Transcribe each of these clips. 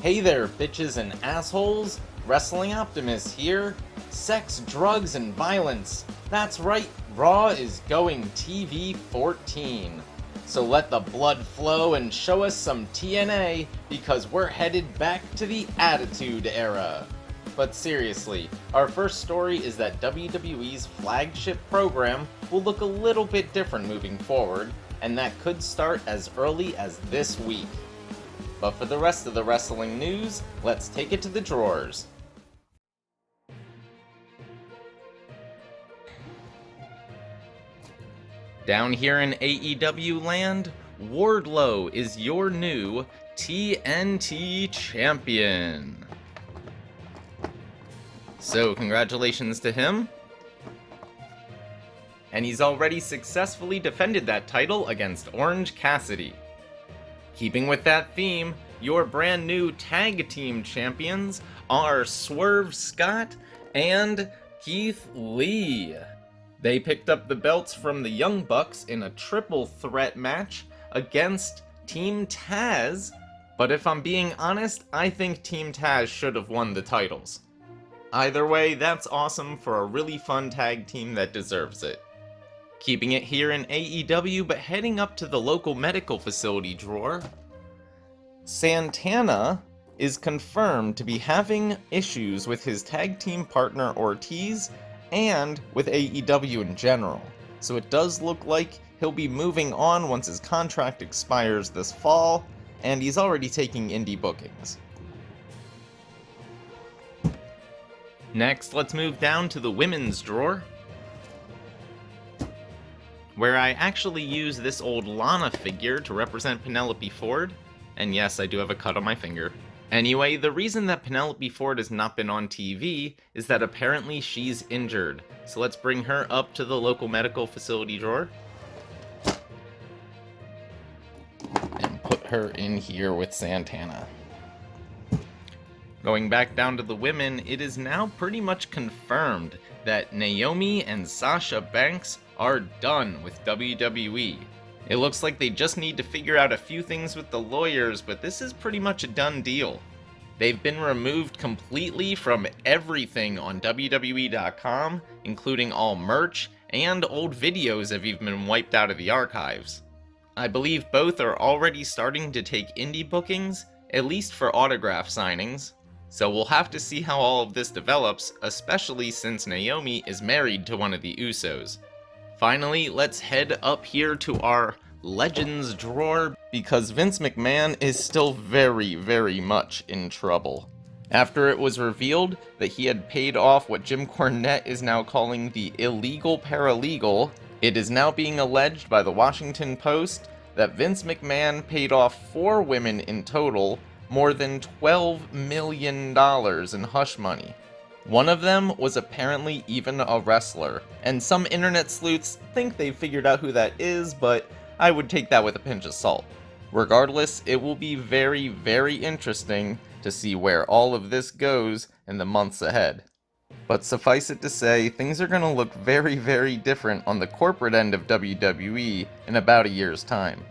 Hey there, bitches and assholes! Wrestling Optimus here. Sex, drugs, and violence. That's right, Raw is going TV 14. So let the blood flow and show us some TNA, because we're headed back to the Attitude Era. But seriously, our first story is that WWE's flagship program will look a little bit different moving forward, and that could start as early as this week. But for the rest of the wrestling news, let's take it to the drawers. Down here in AEW land, Wardlow is your new TNT champion. So congratulations to him. And he's already successfully defended that title against Orange Cassidy. Keeping with that theme, your brand new tag team champions are Swerve Scott and Keith Lee. They picked up the belts from the Young Bucks in a triple threat match against Team Taz, but if I'm being honest, I think Team Taz should have won the titles. Either way, that's awesome for a really fun tag team that deserves it. Keeping it here in AEW, but heading up to the local medical facility drawer, Santana is confirmed to be having issues with his tag team partner Ortiz and with AEW in general. So it does look like he'll be moving on once his contract expires this fall, and he's already taking indie bookings. Next, let's move down to the women's drawer, where I actually use this old Lana figure to represent Penelope Ford, and yes, I do have a cut on my finger. Anyway, the reason that Penelope Ford has not been on TV is that apparently she's injured, so let's bring her up to the local medical facility drawer and put her in here with Santana. Going back down to the women, it is now pretty much confirmed that Naomi and Sasha Banks are done with WWE. It looks like they just need to figure out a few things with the lawyers, but this is pretty much a done deal. They've been removed completely from everything on WWE.com, including all merch, and old videos have even been wiped out of the archives. I believe both are already starting to take indie bookings, at least for autograph signings. So we'll have to see how all of this develops, especially since Naomi is married to one of the Usos. Finally, let's head up here to our Legends drawer, because Vince McMahon is still very, very much in trouble. After it was revealed that he had paid off what Jim Cornette is now calling the illegal paralegal, it is now being alleged by the Washington Post that Vince McMahon paid off 4 women in total more than $12 million in hush money. One of them was apparently even a wrestler, and some internet sleuths think they've figured out who that is, but I would take that with a pinch of salt. Regardless, it will be very, very interesting to see where all of this goes in the months ahead. But suffice it to say, things are going to look very, very different on the corporate end of WWE in about a year's time.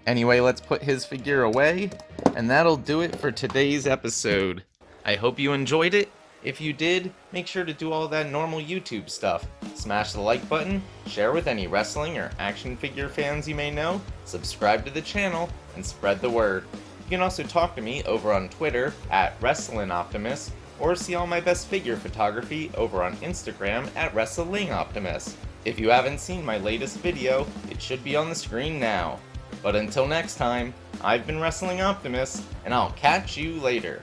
Anyway, let's put his figure away, and that'll do it for today's episode. I hope you enjoyed it. If you did, make sure to do all that normal YouTube stuff. Smash the like button, share with any wrestling or action figure fans you may know, subscribe to the channel, and spread the word. You can also talk to me over on Twitter at WrestlingOptimus, or see all my best figure photography over on Instagram at WrestlingOptimus. If you haven't seen my latest video, it should be on the screen now. But until next time, I've been Wrestling Optimus, and I'll catch you later.